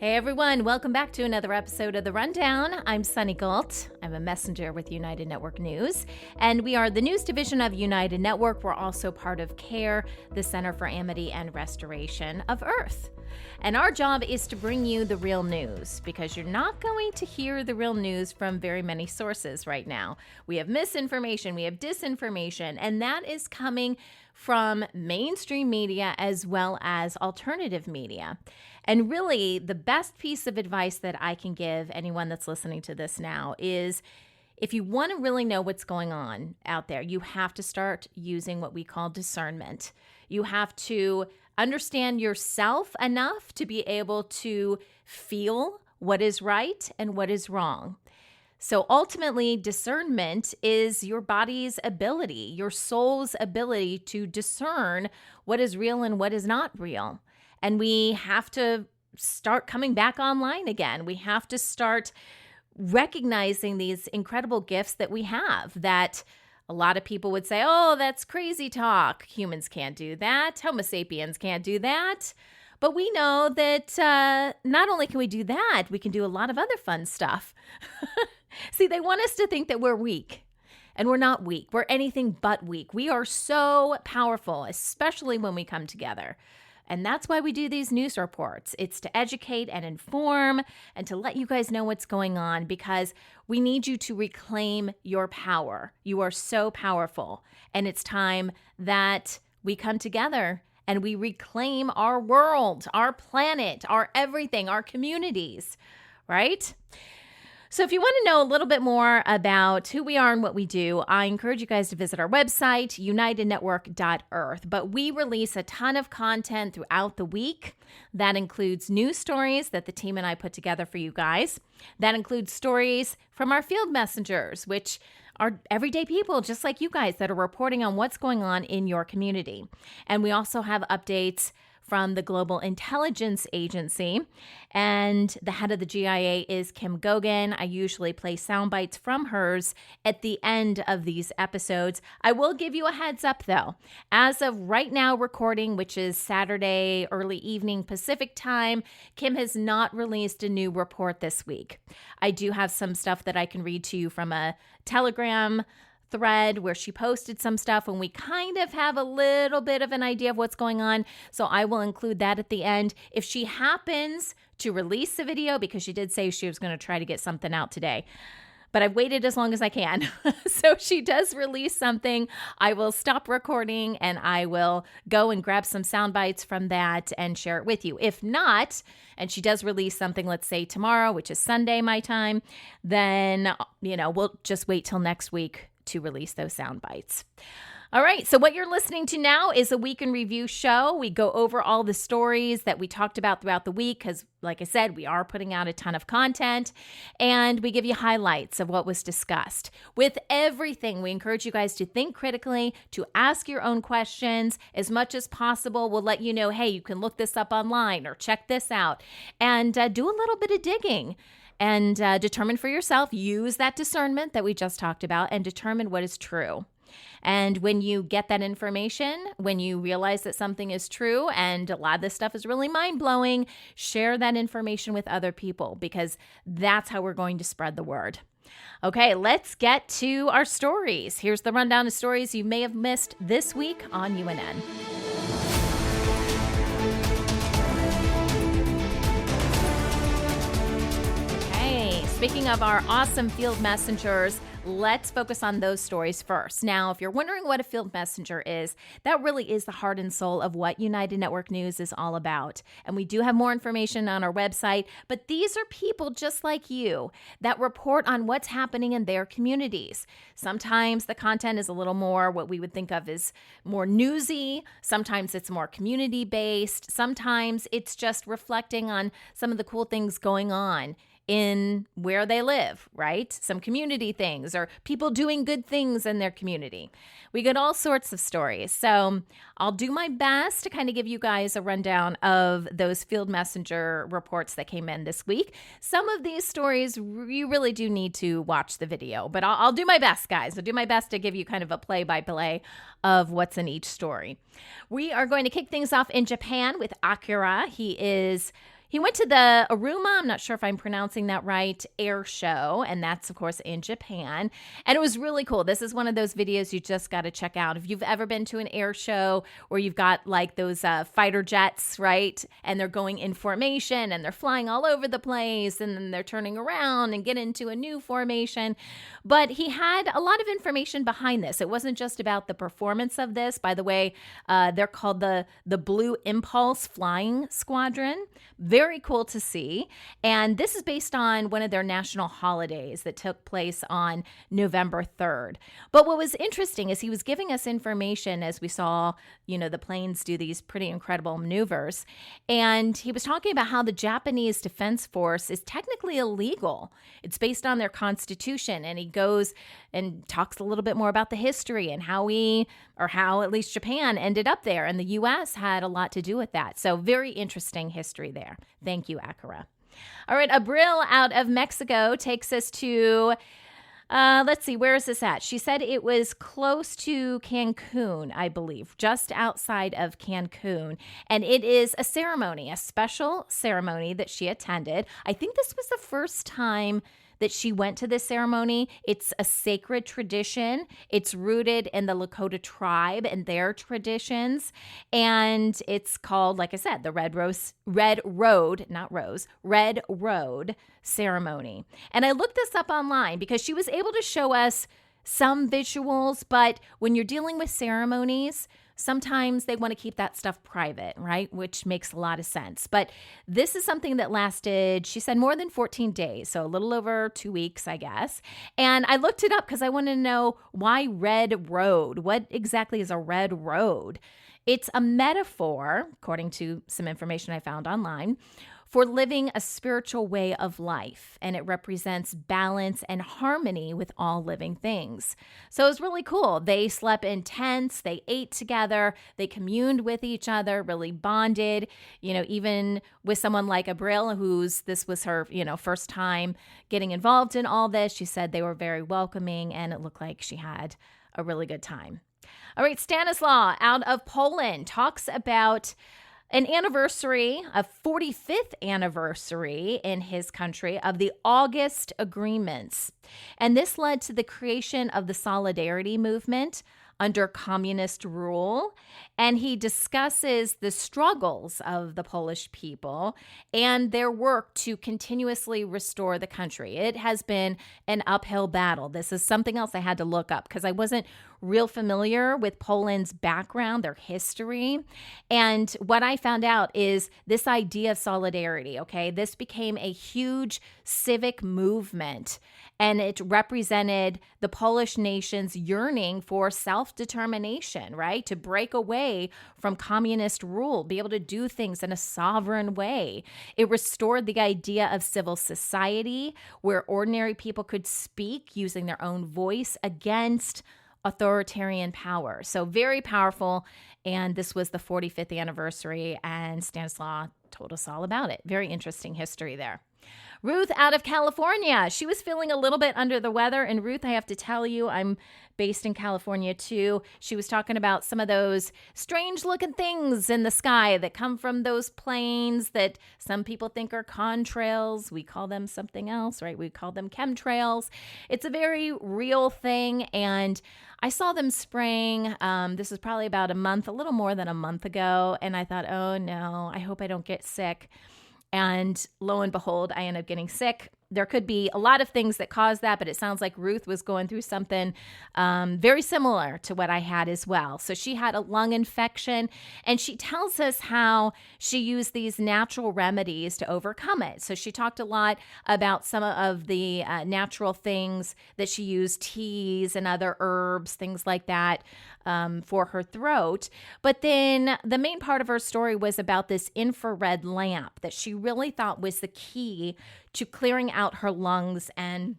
Hey everyone, welcome back to another episode of The Rundown. I'm Sunny Galt. I'm a messenger with United Network News, and we are the news division of United Network. We're also part of CARE, the Center for Amity and Restoration of Earth. And our job is to bring you the real news, because you're not going to hear the real news from very many sources right now. We have misinformation, we have disinformation, and that is coming from mainstream media as well as alternative media. And really, the best piece of advice that I can give anyone that's listening to this now is, if you want to really know what's going on out there, you have to start using what we call discernment. You have to understand yourself enough to be able to feel what is right and what is wrong. So ultimately, discernment is your body's ability, your soul's ability to discern what is real and what is not real. And we have to start coming back online again. We have to start recognizing these incredible gifts that we have, that a lot of people would say, oh, that's crazy talk. Humans can't do that. Homo sapiens can't do that. But we know that not only can we do that, we can do a lot of other fun stuff. See, they want us to think that we're weak. And we're not weak. We're anything but weak. We are so powerful, especially when we come together. And that's why we do these news reports. It's to educate and inform and to let you guys know what's going on, because we need you to reclaim your power. You are so powerful. And it's time that we come together and we reclaim our world, our planet, our everything, our communities, right? So if you want to know a little bit more about who we are and what we do, I encourage you guys to visit our website, unitednetwork.earth. But we release a ton of content throughout the week. That includes news stories that the team and I put together for you guys. That includes stories from our field messengers, which are everyday people just like you guys that are reporting on what's going on in your community. And we also have updates from the Global Intelligence Agency, and the head of the GIA is Kim Gogan. I usually play sound bites from hers at the end of these episodes. I will give you a heads up though. As of right now recording, which is Saturday early evening Pacific time, Kim has not released a new report this week. I do have some stuff that I can read to you from a Telegram thread where she posted some stuff, and we kind of have a little bit of an idea of what's going on. So I will include that at the end. If she happens to release a video, because she did say she was going to try to get something out today, but I've waited as long as I can. So if she does release something, I will stop recording and I will go and grab some sound bites from that and share it with you. If not, and she does release something, let's say tomorrow, which is Sunday my time, then, we'll just wait till next week to release those sound bites. All right, so what you're listening to now is a week in review show. We go over all the stories that we talked about throughout the week because, like I said, we are putting out a ton of content, and we give you highlights of what was discussed. With everything, we encourage you guys to think critically, to ask your own questions as much as possible. We'll let you know, hey, you can look this up online or check this out, and do a little bit of digging. And determine for yourself, use that discernment that we just talked about, and determine what is true. And when you get that information, when you realize that something is true, and a lot of this stuff is really mind-blowing, share that information with other people, because that's how we're going to spread the word. Okay, let's get to our stories. Here's the rundown of stories you may have missed this week on UNN. Speaking of our awesome field messengers, let's focus on those stories first. Now, if you're wondering what a field messenger is, that really is the heart and soul of what United Network News is all about. And we do have more information on our website, but these are people just like you that report on what's happening in their communities. Sometimes the content is a little more what we would think of as more newsy. Sometimes it's more community-based. Sometimes it's just reflecting on some of the cool things going on in where they live, right? Some community things or people doing good things in their community. We get all sorts of stories. So I'll do my best to kind of give you guys a rundown of those field messenger reports that came in this week. Some of these stories, you really do need to watch the video, but I'll do my best, guys. I'll do my best to give you kind of a play-by-play of what's in each story. We are going to kick things off in Japan with Akira. He is He went to the Aruma, I'm not sure if I'm pronouncing that right, air show, and that's, of course, in Japan. And it was really cool. This is one of those videos you just got to check out. If you've ever been to an air show where you've got like those fighter jets, right? And they're going in formation and they're flying all over the place and then they're turning around and get into a new formation. But he had a lot of information behind this. It wasn't just about the performance of this. By the way, they're called the Blue Impulse Flying Squadron. Very cool to see. And this is based on one of their national holidays that took place on November 3rd. But what was interesting is he was giving us information as we saw, the planes do these pretty incredible maneuvers. And he was talking about how the Japanese Defense Force is technically illegal. It's based on their constitution. And he goes and talks a little bit more about the history and how at least Japan ended up there. And the U.S. had a lot to do with that. So very interesting history there. Thank you, Akira. All right, Abril out of Mexico takes us to, let's see, where is this at? She said it was close to Cancun, I believe, just outside of Cancun. And it is a ceremony, a special ceremony that she attended. I think this was the first time that she went to this ceremony. It's a sacred tradition. It's rooted in the Lakota tribe and their traditions. And it's called, like I said, the Red Road ceremony. And I looked this up online because she was able to show us some visuals, but when you're dealing with ceremonies, sometimes they want to keep that stuff private, right? Which makes a lot of sense. But this is something that lasted, she said, more than 14 days. So a little over 2 weeks, I guess. And I looked it up because I wanted to know why Red Road? What exactly is a red road? It's a metaphor, according to some information I found online, for living a spiritual way of life, and it represents balance and harmony with all living things. So it was really cool. They slept in tents, they ate together, they communed with each other, really bonded, even with someone like Abril, this was her, first time getting involved in all this. She said they were very welcoming, and it looked like she had a really good time. All right, Stanislaw out of Poland talks about an anniversary, a 45th anniversary in his country of the August Agreements. And this led to the creation of the Solidarity Movement under communist rule. And he discusses the struggles of the Polish people and their work to continuously restore the country. It has been an uphill battle. This is something else I had to look up because I wasn't real familiar with Poland's background, their history. And what I found out is this idea of solidarity, okay? This became a huge civic movement, and it represented the Polish nation's yearning for self-determination, right? To break away from communist rule, be able to do things in a sovereign way. It restored the idea of civil society where ordinary people could speak using their own voice against authoritarian power. So very powerful. And this was the 45th anniversary, and Stanislaw told us all about it. Very interesting history there. Ruth out of California. She was feeling a little bit under the weather. And Ruth, I have to tell you, I'm based in California too. She was talking about some of those strange looking things in the sky that come from those planes that some people think are contrails. We call them something else, right? We call them chemtrails. It's a very real thing. And I saw them spraying. This was probably about a little more than a month ago. And I thought, oh no, I hope I don't get sick. And lo and behold, I ended up getting sick. There could be a lot of things that cause that, but it sounds like Ruth was going through something very similar to what I had as well. So she had a lung infection, and she tells us how she used these natural remedies to overcome it. So she talked a lot about some of the natural things that she used, teas and other herbs, things like that, for her throat. But then the main part of her story was about this infrared lamp that she really thought was the key to clearing out her lungs and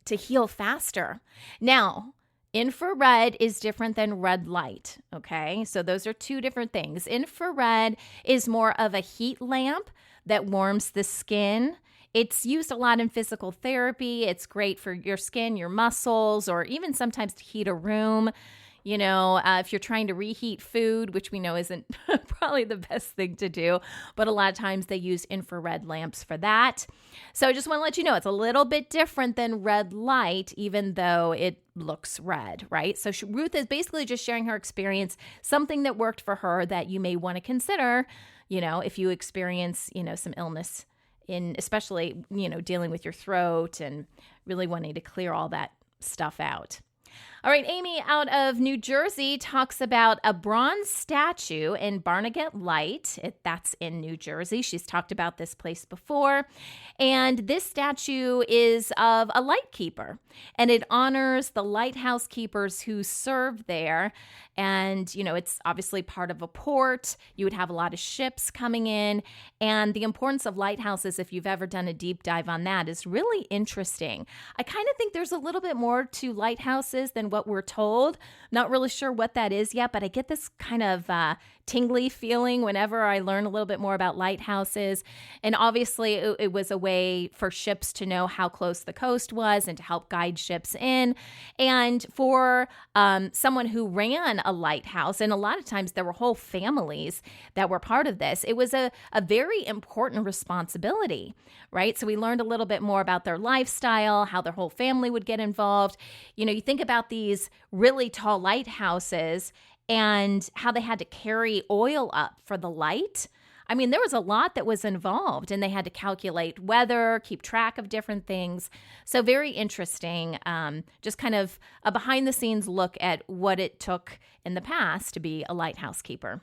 to heal faster. Now, infrared is different than red light, okay? So those are two different things. Infrared is more of a heat lamp that warms the skin. It's used a lot in physical therapy. It's great for your skin, your muscles, or even sometimes to heat a room. if you're trying to reheat food, which we know isn't probably the best thing to do, but a lot of times they use infrared lamps for that. So I just want to let you know it's a little bit different than red light, even though it looks red, right? So Ruth is basically just sharing her experience, something that worked for her that you may want to consider, if you experience, some illness especially, dealing with your throat and really wanting to clear all that stuff out. All right, Amy out of New Jersey talks about a bronze statue in Barnegat Light. That's in New Jersey. She's talked about this place before. And this statue is of a lightkeeper, and it honors the lighthouse keepers who served there. And, it's obviously part of a port. You would have a lot of ships coming in. And the importance of lighthouses, if you've ever done a deep dive on that, is really interesting. I kind of think there's a little bit more to lighthouses than what we're told. Not really sure what that is yet, but I get this kind of tingly feeling whenever I learn a little bit more about lighthouses. And obviously, it was a way for ships to know how close the coast was and to help guide ships in. And for someone who ran a lighthouse, and a lot of times there were whole families that were part of this, it was a very important responsibility, right? So we learned a little bit more about their lifestyle, how their whole family would get involved. You think about these really tall lighthouses and how they had to carry oil up for the light. I mean, there was a lot that was involved, and they had to calculate weather, keep track of different things. So very interesting, just kind of a behind-the-scenes look at what it took in the past to be a lighthouse keeper.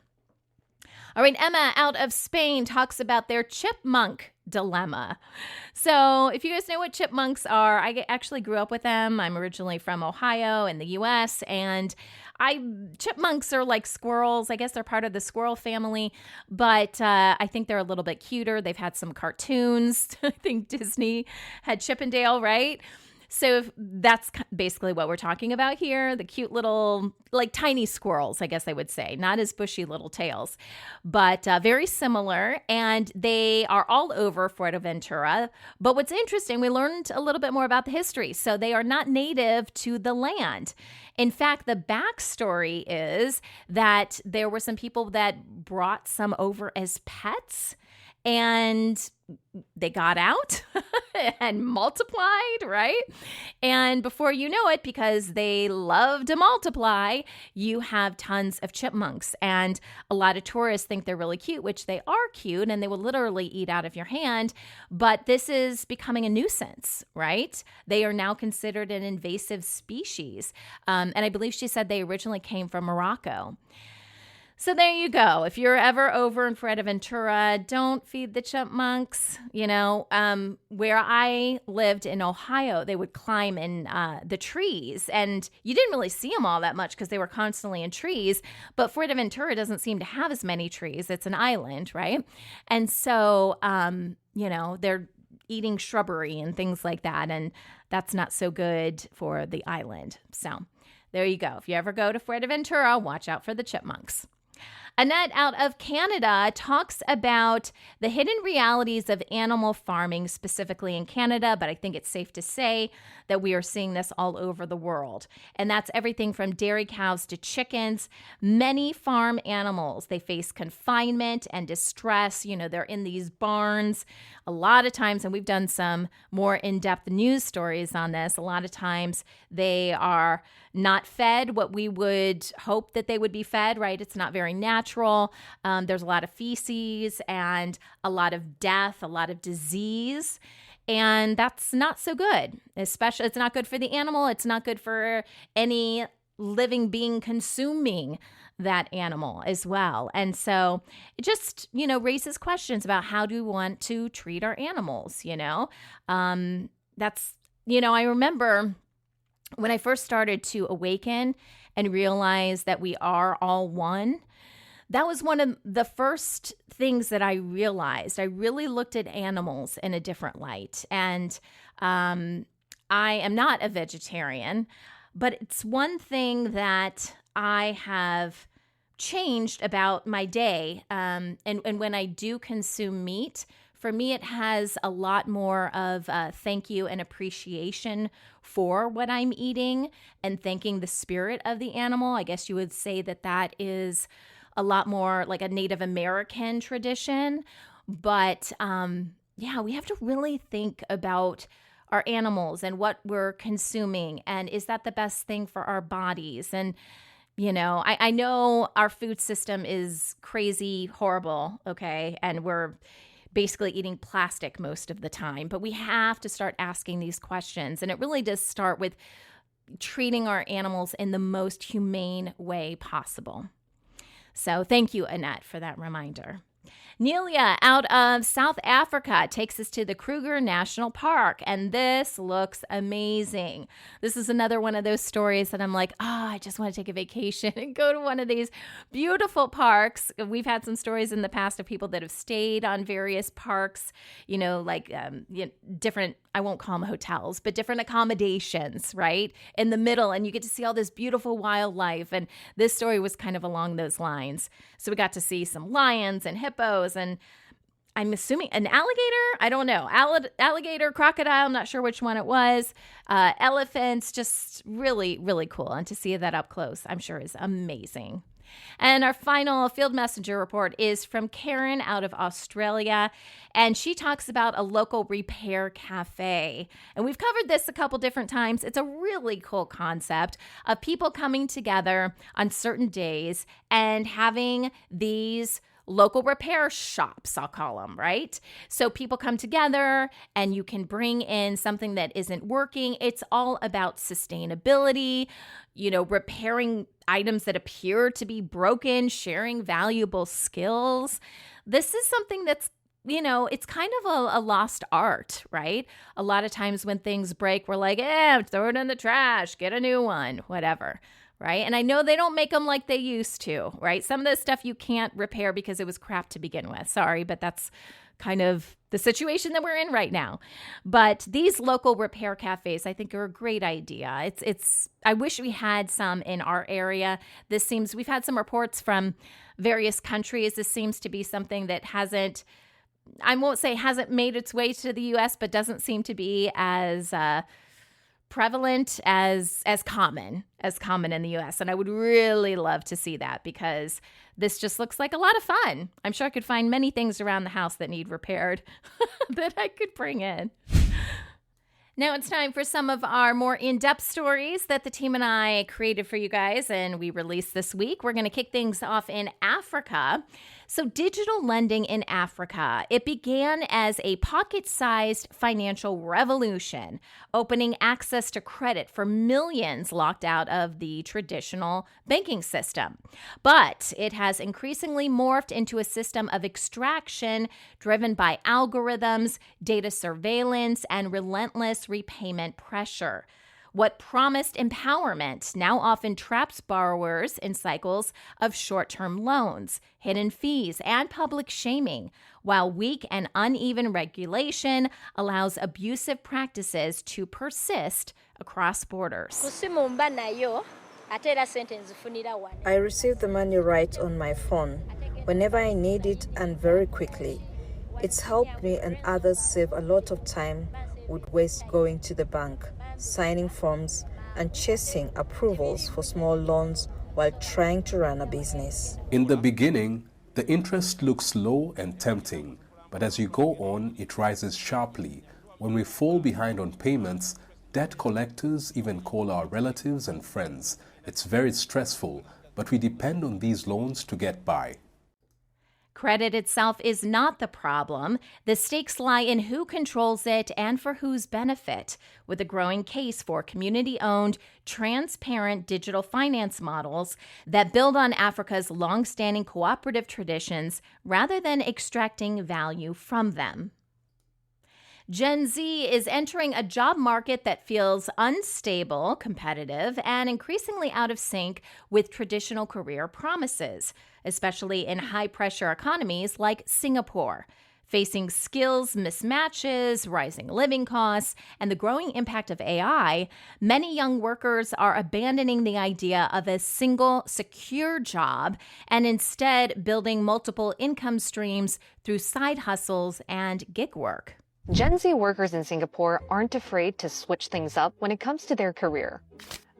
All right, Emma out of Spain talks about their chipmunk dilemma. So if you guys know what chipmunks are, I actually grew up with them. I'm originally from Ohio in the U.S., and chipmunks are like squirrels. I guess they're part of the squirrel family, but I think they're a little bit cuter. They've had some cartoons. I think Disney had Chip and Dale, right? So that's basically what we're talking about here. The cute little, like tiny squirrels, I guess I would say. Not as bushy little tails, but very similar. And they are all over Fuerteventura. But what's interesting, we learned a little bit more about the history. So they are not native to the land. In fact, the backstory is that there were some people that brought some over as pets, and they got out and multiplied, right? And before you know it, because they love to multiply, you have tons of chipmunks. And a lot of tourists think they're really cute, which they are cute, and they will literally eat out of your hand. But this is becoming a nuisance, right? They are now considered an invasive species. And I believe she said they originally came from Morocco. So there you go. If you're ever over in Fuerteventura, don't feed the chipmunks. Where I lived in Ohio, they would climb in the trees, and you didn't really see them all that much because they were constantly in trees. But Fuerteventura doesn't seem to have as many trees. It's an island, right? And so, they're eating shrubbery and things like that, and that's not so good for the island. So there you go. If you ever go to Fuerteventura, watch out for the chipmunks. Annette out of Canada talks about the hidden realities of animal farming, specifically in Canada, but I think it's safe to say that we are seeing this all over the world. And that's everything from dairy cows to chickens. Many farm animals, they face confinement and distress. They're in these barns a lot of times, and we've done some more in-depth news stories on this. A lot of times they are not fed what we would hope that they would be fed, right? It's not very natural. There's a lot of feces and a lot of death, a lot of disease. And that's not so good. Especially, it's not good for the animal. It's not good for any living being consuming that animal as well. And so it just, raises questions about how do we want to treat our animals, I remember when I first started to awaken and realize that we are all one, that was one of the first things that I realized. I really looked at animals in a different light. And I am not a vegetarian, but it's one thing that I have changed about my day. And when I do consume meat, For me, it has a lot more of thank you and appreciation for what I'm eating and thanking the spirit of the animal. I guess you would say that that is a lot more like a Native American tradition. But yeah, we have to really think about our animals and what we're consuming. And is that the best thing for our bodies? And, you know, I know our food system is crazy, horrible, okay? And we're basically eating plastic most of the time. But we have to start asking these questions. And it really does start with treating our animals in the most humane way possible. So thank you, Annette, for that reminder. Nelia out of South Africa takes us to the Kruger National Park, and this looks amazing. This is another one of those stories that I'm like, I just want to take a vacation and go to one of these beautiful parks. We've had some stories in the past of people that have stayed on various parks, you know, like different, I won't call them hotels, but different accommodations, right, in the middle, and you get to see all this beautiful wildlife, and this story was kind of along those lines. So we got to see some lions and hippos, and I'm assuming an alligator, I don't know, alligator, crocodile, I'm not sure which one it was, elephants, just really, really cool. And to see that up close, I'm sure is amazing. And our final field messenger report is from Karen out of Australia, and she talks about a local repair cafe. And we've covered this a couple different times. It's a really cool concept of people coming together on certain days and having these local repair shops, I'll call them, right? So people come together and you can bring in something that isn't working. It's all about sustainability, you know, repairing items that appear to be broken, sharing valuable skills. This is something that's, you know, it's kind of a lost art, right? A lot of times when things break, we're like, throw it in the trash, get a new one, whatever. Right? And I know they don't make them like they used to, right? Some of this stuff you can't repair because it was crap to begin with. Sorry, but that's kind of the situation that we're in right now. But these local repair cafes, I think, are a great idea. I wish we had some in our area. We've had some reports from various countries. This seems to be something that hasn't made its way to the U.S., but doesn't seem to be as prevalent as common in the US. And I would really love to see that because this just looks like a lot of fun. I'm sure I could find many things around the house that need repaired that I could bring in. Now it's time for some of our more in-depth stories that the team and I created for you guys and we released this week. We're going to kick things off in Africa. So digital lending in Africa, it began as a pocket-sized financial revolution, opening access to credit for millions locked out of the traditional banking system. But it has increasingly morphed into a system of extraction driven by algorithms, data surveillance, and relentless repayment pressure. What promised empowerment now often traps borrowers in cycles of short-term loans, hidden fees, and public shaming, while weak and uneven regulation allows abusive practices to persist across borders. I receive the money right on my phone, whenever I need it and very quickly. It's helped me and others save a lot of time would waste going to the bank, signing forms, and chasing approvals for small loans while trying to run a business. In the beginning, the interest looks low and tempting, but as you go on, it rises sharply. When we fall behind on payments, debt collectors even call our relatives and friends. It's very stressful, but we depend on these loans to get by. Credit itself is not the problem. The stakes lie in who controls it and for whose benefit, with a growing case for community-owned, transparent digital finance models that build on Africa's long-standing cooperative traditions rather than extracting value from them. Gen Z is entering a job market that feels unstable, competitive, and increasingly out of sync with traditional career promises, especially in high-pressure economies like Singapore. Facing skills mismatches, rising living costs, and the growing impact of AI, many young workers are abandoning the idea of a single, secure job and instead building multiple income streams through side hustles and gig work. Gen Z workers in Singapore aren't afraid to switch things up when it comes to their career.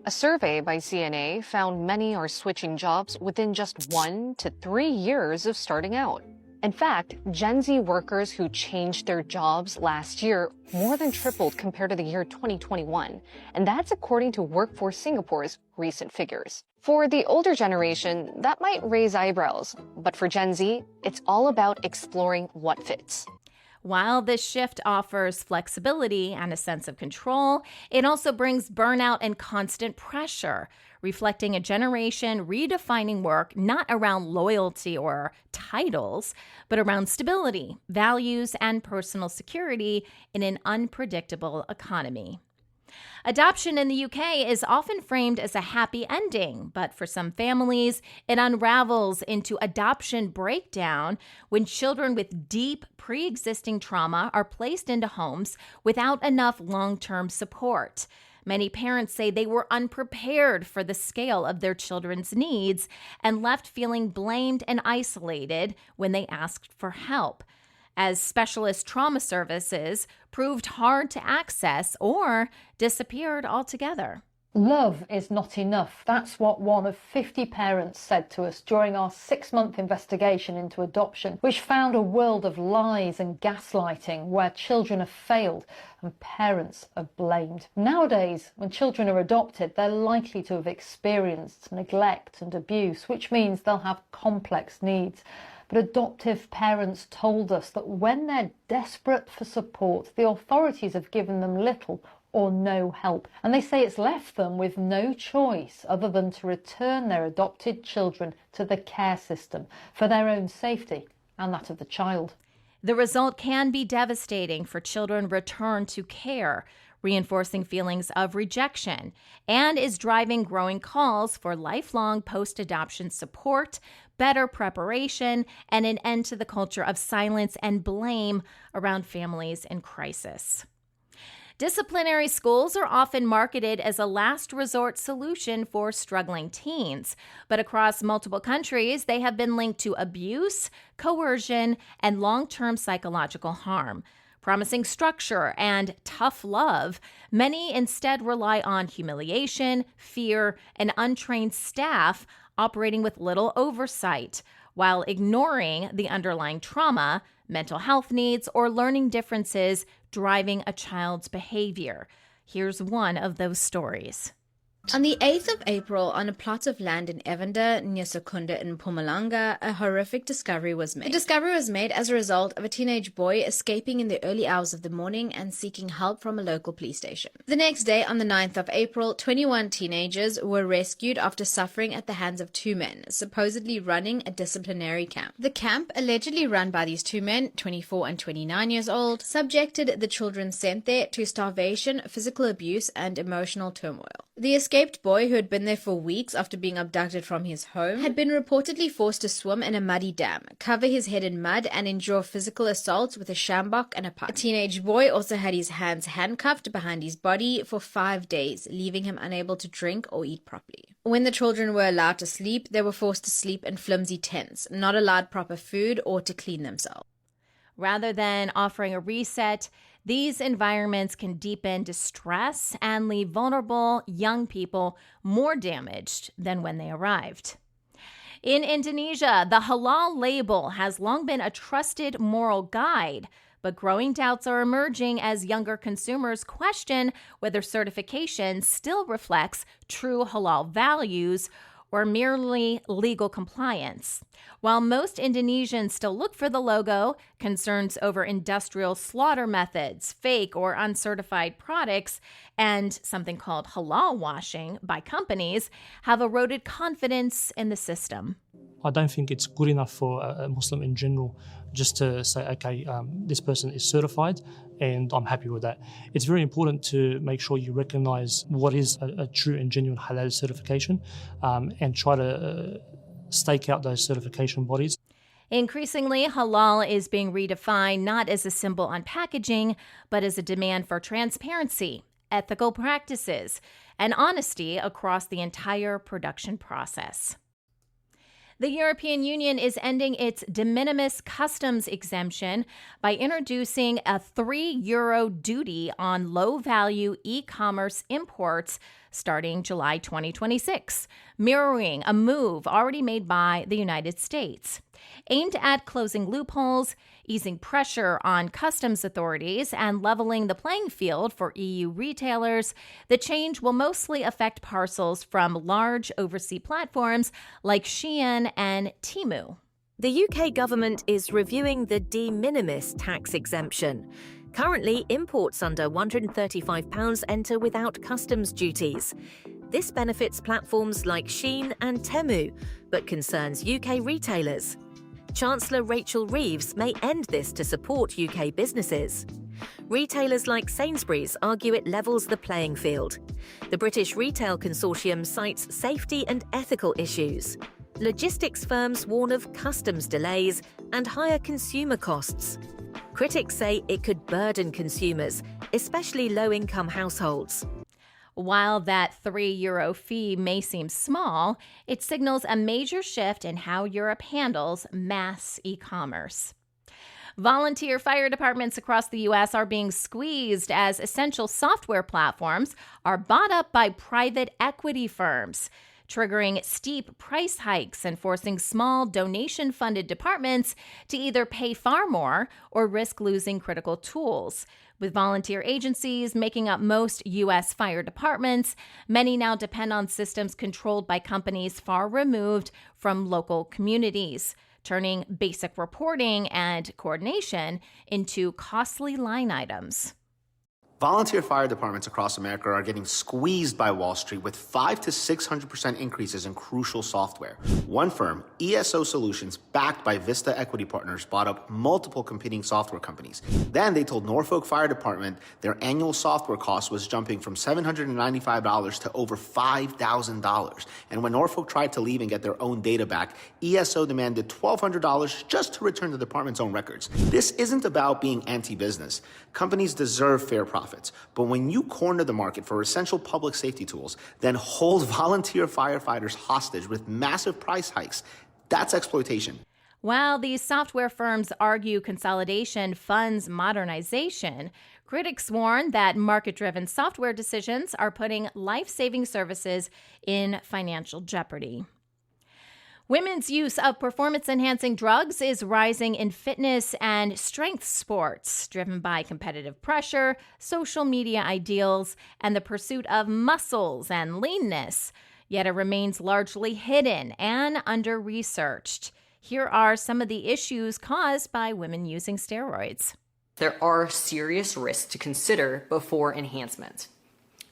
A survey by CNA found many are switching jobs within just 1 to 3 years of starting out. In fact, Gen Z workers who changed their jobs last year more than tripled compared to the year 2021, and that's according to Workforce Singapore's recent figures. For the older generation, that might raise eyebrows, but for Gen Z, it's all about exploring what fits. While this shift offers flexibility and a sense of control, it also brings burnout and constant pressure, reflecting a generation redefining work not around loyalty or titles, but around stability, values, and personal security in an unpredictable economy. Adoption in the UK is often framed as a happy ending, but for some families, it unravels into adoption breakdown when children with deep pre-existing trauma are placed into homes without enough long-term support. Many parents say they were unprepared for the scale of their children's needs and left feeling blamed and isolated when they asked for help, as specialist trauma services proved hard to access or disappeared altogether. Love is not enough. That's what one of 50 parents said to us during our 6-month investigation into adoption, which found a world of lies and gaslighting where children have failed and parents are blamed. Nowadays, when children are adopted, they're likely to have experienced neglect and abuse, which means they'll have complex needs. But adoptive parents told us that when they're desperate for support, the authorities have given them little or no help. And they say it's left them with no choice other than to return their adopted children to the care system for their own safety and that of the child. The result can be devastating for children returned to care, reinforcing feelings of rejection, and is driving growing calls for lifelong post-adoption support, better preparation, and an end to the culture of silence and blame around families in crisis. Disciplinary schools are often marketed as a last resort solution for struggling teens, but across multiple countries, they have been linked to abuse, coercion, and long-term psychological harm. Promising structure and tough love, many instead rely on humiliation, fear, and untrained staff operating with little oversight, while ignoring the underlying trauma, mental health needs, or learning differences driving a child's behavior. Here's one of those stories. On the 8th of April, on a plot of land in Evander, near Secunda in Mpumalanga, a horrific discovery was made. The discovery was made as a result of a teenage boy escaping in the early hours of the morning and seeking help from a local police station. The next day, on the 9th of April, 21 teenagers were rescued after suffering at the hands of 2 men, supposedly running a disciplinary camp. The camp, allegedly run by these 2 men, 24 and 29 years old, subjected the children sent there to starvation, physical abuse, and emotional turmoil. The escaped boy, who had been there for weeks after being abducted from his home, had been reportedly forced to swim in a muddy dam, cover his head in mud, and endure physical assaults with a sjambok and a pipe. A teenage boy also had his hands handcuffed behind his body for 5 days, leaving him unable to drink or eat properly. When the children were allowed to sleep, they were forced to sleep in flimsy tents, not allowed proper food or to clean themselves. Rather than offering a reset, these environments can deepen distress and leave vulnerable young people more damaged than when they arrived. In Indonesia, the Halal label has long been a trusted moral guide, but growing doubts are emerging as younger consumers question whether certification still reflects true Halal values or merely legal compliance. While most Indonesians still look for the logo, concerns over industrial slaughter methods, fake or uncertified products, and something called halal washing by companies have eroded confidence in the system. I don't think it's good enough for a Muslim in general just to say, okay, this person is certified and I'm happy with that. It's very important to make sure you recognize what is a true and genuine halal certification and try to stake out those certification bodies. Increasingly, halal is being redefined not as a symbol on packaging, but as a demand for transparency, ethical practices, and honesty across the entire production process. The European Union is ending its de minimis customs exemption by introducing a €3 duty on low-value e-commerce imports starting July 2026, mirroring a move already made by the United States. Aimed at closing loopholes, easing pressure on customs authorities, and leveling the playing field for EU retailers, the change will mostly affect parcels from large overseas platforms like Shein and Temu. The UK government is reviewing the de minimis tax exemption. Currently, imports under £135 enter without customs duties. This benefits platforms like Shein and Temu, but concerns UK retailers. Chancellor Rachel Reeves may end this to support UK businesses. Retailers like Sainsbury's argue it levels the playing field. The British Retail Consortium cites safety and ethical issues. Logistics firms warn of customs delays and higher consumer costs. Critics say it could burden consumers, especially low-income households. While that €3 fee may seem small, it signals a major shift in how Europe handles mass e-commerce. Volunteer fire departments across the U.S. are being squeezed as essential software platforms are bought up by private equity firms, triggering steep price hikes and forcing small donation-funded departments to either pay far more or risk losing critical tools. With volunteer agencies making up most U.S. fire departments, many now depend on systems controlled by companies far removed from local communities, turning basic reporting and coordination into costly line items. Volunteer fire departments across America are getting squeezed by Wall Street with 500% to 600% increases in crucial software. One firm, ESO Solutions, backed by Vista Equity Partners, bought up multiple competing software companies. Then they told Norfolk Fire Department their annual software cost was jumping from $795 to over $5,000. And when Norfolk tried to leave and get their own data back, ESO demanded $1,200 just to return the department's own records. This isn't about being anti-business. Companies deserve fair profits. But when you corner the market for essential public safety tools, then hold volunteer firefighters hostage with massive price hikes, that's exploitation. While these software firms argue consolidation funds modernization, critics warn that market-driven software decisions are putting life-saving services in financial jeopardy. Women's use of performance-enhancing drugs is rising in fitness and strength sports, driven by competitive pressure, social media ideals, and the pursuit of muscles and leanness. Yet it remains largely hidden and under-researched. Here are some of the issues caused by women using steroids. There are serious risks to consider before enhancement.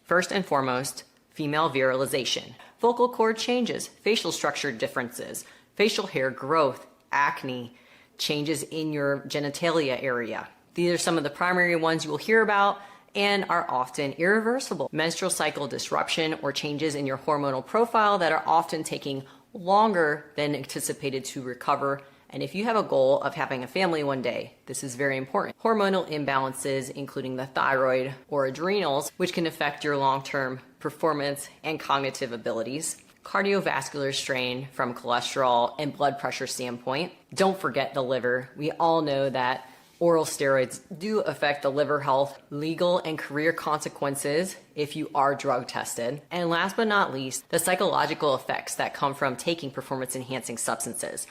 First and foremost, female virilization. Vocal cord changes, facial structure differences, facial hair growth, acne, changes in your genitalia area. These are some of the primary ones you will hear about and are often irreversible. Menstrual cycle disruption or changes in your hormonal profile that are often taking longer than anticipated to recover. And if you have a goal of having a family one day, this is very important. Hormonal imbalances, including the thyroid or adrenals, which can affect your long-term performance and cognitive abilities. Cardiovascular strain from cholesterol and blood pressure standpoint. Don't forget the liver. We all know that oral steroids do affect the liver health, legal and career consequences if you are drug tested. And last but not least, the psychological effects that come from taking performance-enhancing substances.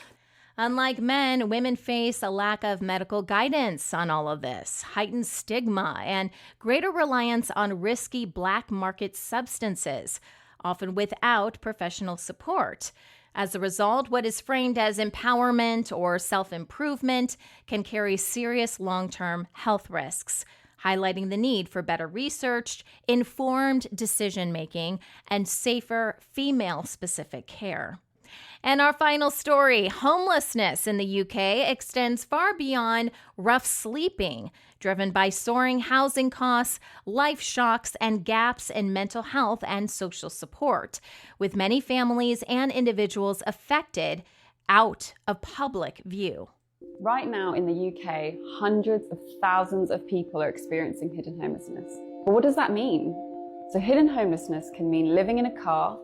Unlike men, women face a lack of medical guidance on all of this, heightened stigma, and greater reliance on risky black market substances, often without professional support. As a result, what is framed as empowerment or self-improvement can carry serious long-term health risks, highlighting the need for better researched, informed decision-making, and safer female-specific care. And our final story, homelessness in the UK extends far beyond rough sleeping, driven by soaring housing costs, life shocks, and gaps in mental health and social support, with many families and individuals affected out of public view. Right now in the UK, hundreds of thousands of people are experiencing hidden homelessness. But what does that mean? So hidden homelessness can mean living in a car,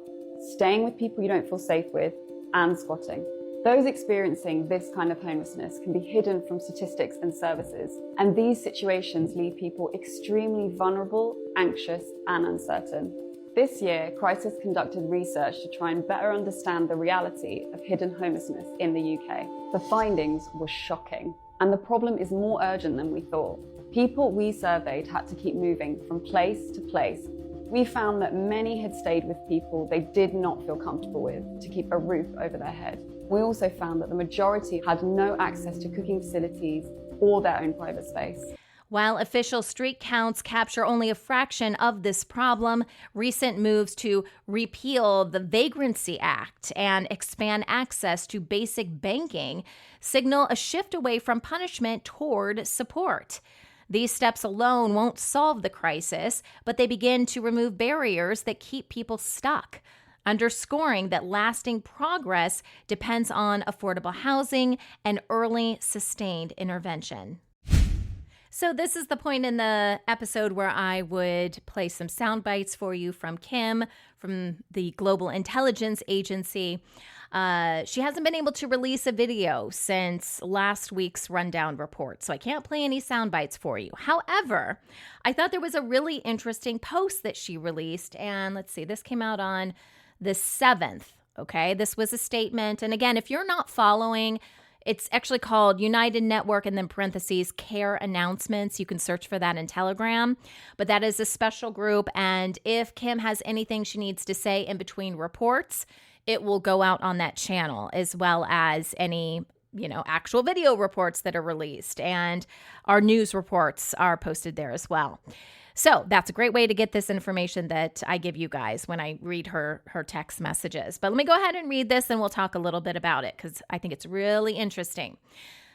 staying with people you don't feel safe with, and squatting. Those experiencing this kind of homelessness can be hidden from statistics and services, and these situations leave people extremely vulnerable, anxious, and uncertain. This year, Crisis conducted research to try and better understand the reality of hidden homelessness in the UK. The findings were shocking, and the problem is more urgent than we thought. People we surveyed had to keep moving from place to place. We found that many had stayed with people they did not feel comfortable with to keep a roof over their head. We also found that the majority had no access to cooking facilities or their own private space. While official street counts capture only a fraction of this problem, recent moves to repeal the Vagrancy Act and expand access to basic banking signal a shift away from punishment toward support. These steps alone won't solve the crisis, but they begin to remove barriers that keep people stuck, underscoring that lasting progress depends on affordable housing and early, sustained intervention. So this is the point in the episode where I would play some sound bites for you from Kim, from the Global Intelligence Agency. She hasn't been able to release a video since last week's rundown report, so I can't play any sound bites for you. However, I thought there was a really interesting post that she released, and let's see, this came out on the 7th, okay? This was a statement, and again, if you're not following, it's actually called United Network and then parentheses Care Announcements. You can search for that in Telegram, but that is a special group, and if Kim has anything she needs to say in between reports, it will go out on that channel, as well as any, actual video reports that are released, and our news reports are posted there as well. So that's a great way to get this information that I give you guys when I read her text messages. But let me go ahead and read this, and we'll talk a little bit about it because I think it's really interesting.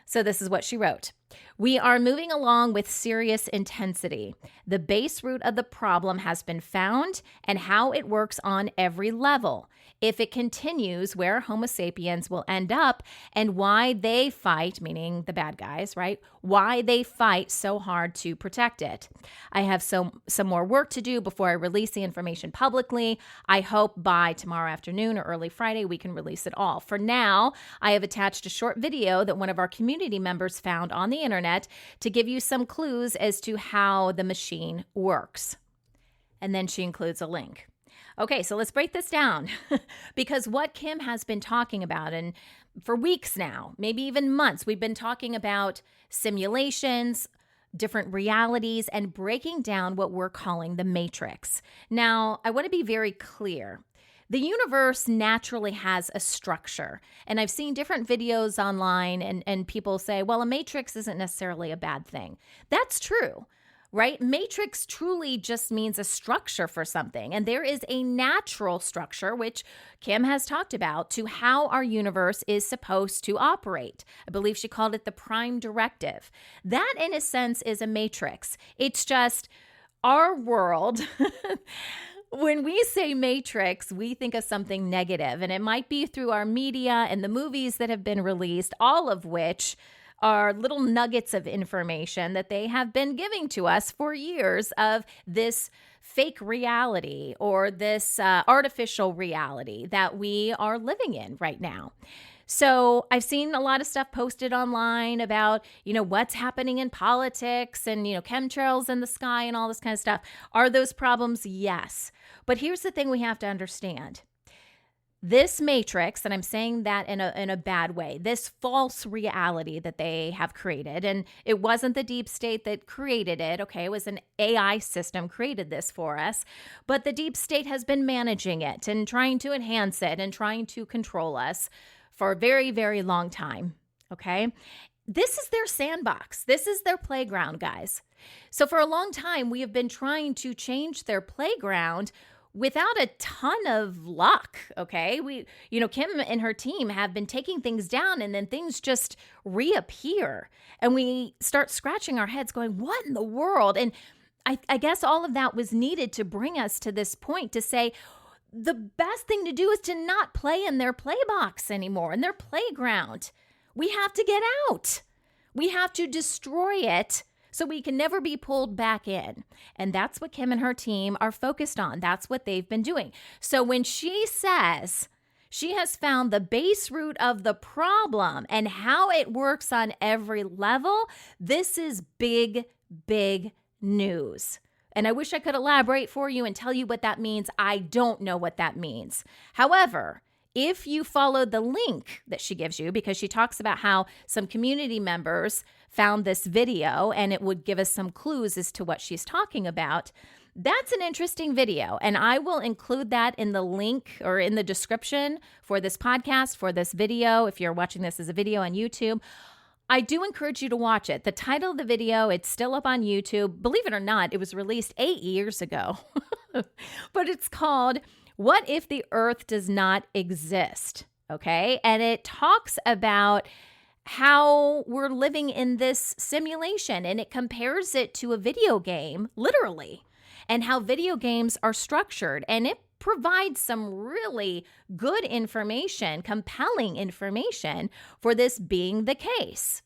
So this is what she wrote. We are moving along with serious intensity. The base root of the problem has been found and how it works on every level. If it continues, where Homo sapiens will end up and why they fight, meaning the bad guys, right? Why they fight so hard to protect it. I have some more work to do before I release the information publicly. I hope by tomorrow afternoon or early Friday we can release it all. For now, I have attached a short video that one of our community members found on the internet to give you some clues as to how the machine works. And then she includes a link. Okay, so let's break this down because what Kim has been talking about, and for weeks now, maybe even months, we've been talking about simulations, different realities, and breaking down what we're calling the matrix. Now, I want to be very clear. The universe naturally has a structure, and I've seen different videos online and people say, well, a matrix isn't necessarily a bad thing. That's true. Right? Matrix truly just means a structure for something. And there is a natural structure, which Kim has talked about, to how our universe is supposed to operate. I believe she called it the prime directive. That, in a sense, is a matrix. It's just our world. When we say matrix, we think of something negative, and it might be through our media and the movies that have been released, all of which are little nuggets of information that they have been giving to us for years of this fake reality or this artificial reality that we are living in right now. So I've seen a lot of stuff posted online about, what's happening in politics and, chemtrails in the sky and all this kind of stuff. Are those problems? Yes. But here's the thing we have to understand. This matrix, and I'm saying that in a bad way, this false reality that they have created, and it wasn't the deep state that created it, okay? It was an AI system created this for us, but the deep state has been managing it and trying to enhance it and trying to control us for a very, very long time, okay? This is their sandbox. This is their playground, guys. So for a long time, we have been trying to change their playground without a ton of luck, okay? Kim and her team have been taking things down and then things just reappear. And we start scratching our heads going, what in the world? And I guess all of that was needed to bring us to this point to say, the best thing to do is to not play in their play box anymore, in their playground. We have to get out. We have to destroy it so we can never be pulled back in. And that's what Kim and her team are focused on. That's what they've been doing. So when she says she has found the base root of the problem and how it works on every level, this is big, big news. And I wish I could elaborate for you and tell you what that means. I don't know what that means. However, if you follow the link that she gives you, because she talks about how some community members found this video and it would give us some clues as to what she's talking about, that's an interesting video. And I will include that in the link or in the description for this podcast, for this video, if you're watching this as a video on YouTube. I do encourage you to watch it. The title of the video, it's still up on YouTube. Believe it or not, it was released 8 years ago. But it's called What If the Earth Does Not Exist? Okay? And it talks about how we're living in this simulation, and it compares it to a video game, literally, and how video games are structured. And it provides some really good information, compelling information for this being the case.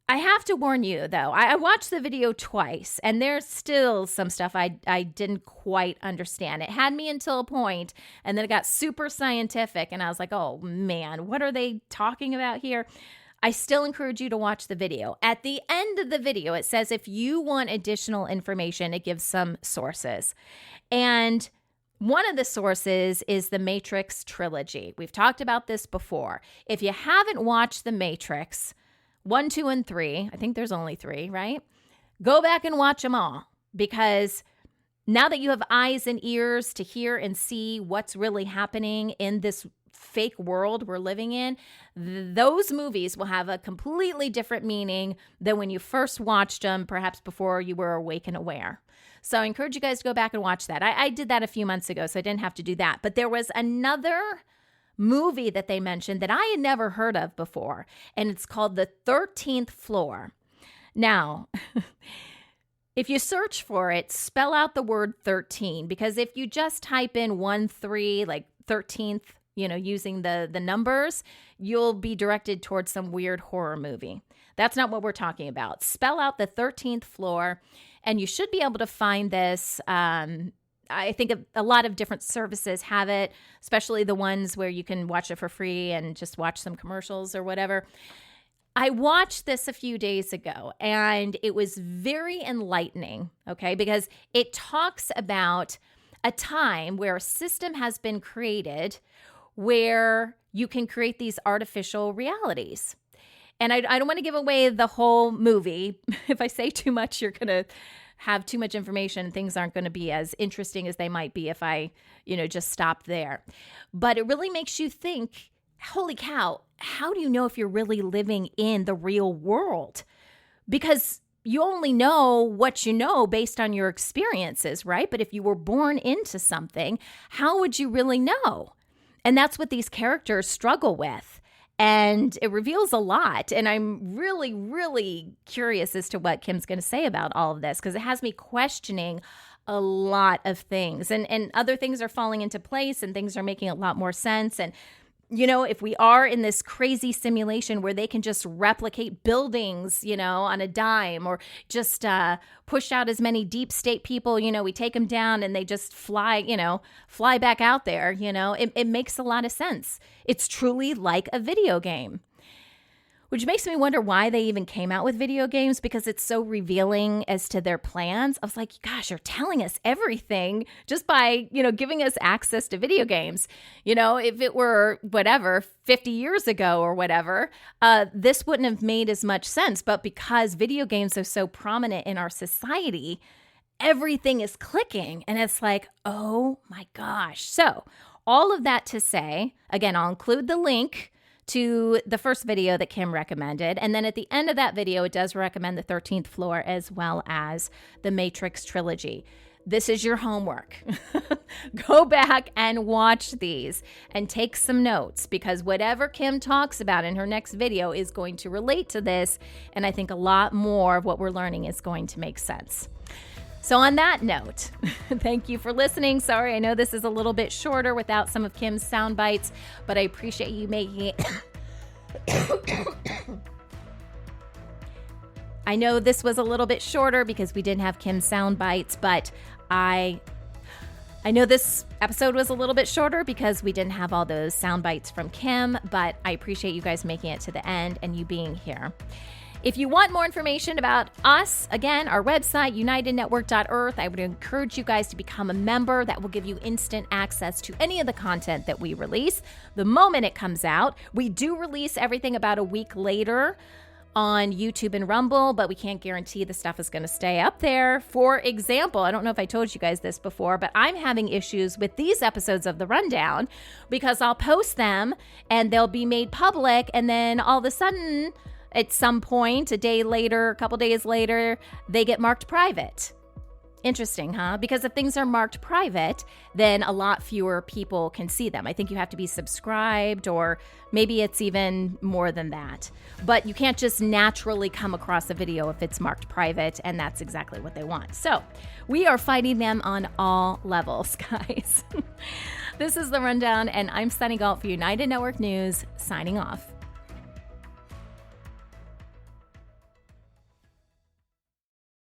I have to warn you, though, I watched the video twice, and there's still some stuff I didn't quite understand. It had me until a point, and then it got super scientific, and I was like, oh, man, what are they talking about here? I still encourage you to watch the video. At the end of the video, it says if you want additional information, it gives some sources. And one of the sources is the Matrix trilogy. We've talked about this before. If you haven't watched the Matrix 1, 2, and 3, I think there's only 3, right? Go back and watch them all, because now that you have eyes and ears to hear and see what's really happening in this fake world we're living in, those movies will have a completely different meaning than when you first watched them, perhaps before you were awake and aware. So I encourage you guys to go back and watch that. I did that a few months ago, so I didn't have to do that. But there was another movie that they mentioned that I had never heard of before, and it's called The 13th Floor. Now, if you search for it, spell out the word 13, because if you just type in 1-3, like 13th, using the numbers, you'll be directed towards some weird horror movie. That's not what we're talking about. Spell out The 13th Floor, and you should be able to find this. I think a lot of different services have it, especially the ones where you can watch it for free and just watch some commercials or whatever. I watched this a few days ago, and it was very enlightening, okay, because it talks about a time where a system has been created where you can create these artificial realities. And I don't want to give away the whole movie. If I say too much, you're going to have too much information. Things aren't going to be as interesting as they might be if I, just stop there. But it really makes you think, holy cow, how do you know if you're really living in the real world? Because you only know what you know based on your experiences, right? But if you were born into something, how would you really know? And that's what these characters struggle with. And it reveals a lot. And I'm really, really curious as to what Kim's going to say about all of this, because it has me questioning a lot of things. And other things are falling into place, and things are making a lot more sense. And if we are in this crazy simulation where they can just replicate buildings, on a dime, or just push out as many deep state people, we take them down and they just fly back out there, it makes a lot of sense. It's truly like a video game. Which makes me wonder why they even came out with video games, because it's so revealing as to their plans. I was like, gosh, you're telling us everything just by, giving us access to video games. If it were 50 years ago or whatever, this wouldn't have made as much sense. But because video games are so prominent in our society, everything is clicking. And it's like, oh my gosh. So all of that to say, again, I'll include the link to the first video that Kim recommended. And then at the end of that video, it does recommend The 13th Floor as well as the Matrix trilogy. This is your homework. Go back and watch these and take some notes, because whatever Kim talks about in her next video is going to relate to this. And I think a lot more of what we're learning is going to make sense. So on that note, thank you for listening. Sorry, I know this is a little bit shorter without some of Kim's sound bites, but I appreciate you making it. I know this was a little bit shorter because we didn't have Kim's sound bites, but I know this episode was a little bit shorter because we didn't have all those sound bites from Kim, but I appreciate you guys making it to the end and you being here. If you want more information about us, again, our website, unitednetwork.earth, I would encourage you guys to become a member. That will give you instant access to any of the content that we release the moment it comes out. We do release everything about a week later on YouTube and Rumble, but we can't guarantee the stuff is going to stay up there. For example, I don't know if I told you guys this before, but I'm having issues with these episodes of The Rundown because I'll post them and they'll be made public, and then all of a sudden, at some point, a day later, a couple days later, they get marked private. Interesting, huh? Because if things are marked private, then a lot fewer people can see them. I think you have to be subscribed, or maybe it's even more than that. But you can't just naturally come across a video if it's marked private, and that's exactly what they want. So we are fighting them on all levels, guys. This is The Rundown, and I'm Sunny Galt for United Network News, signing off.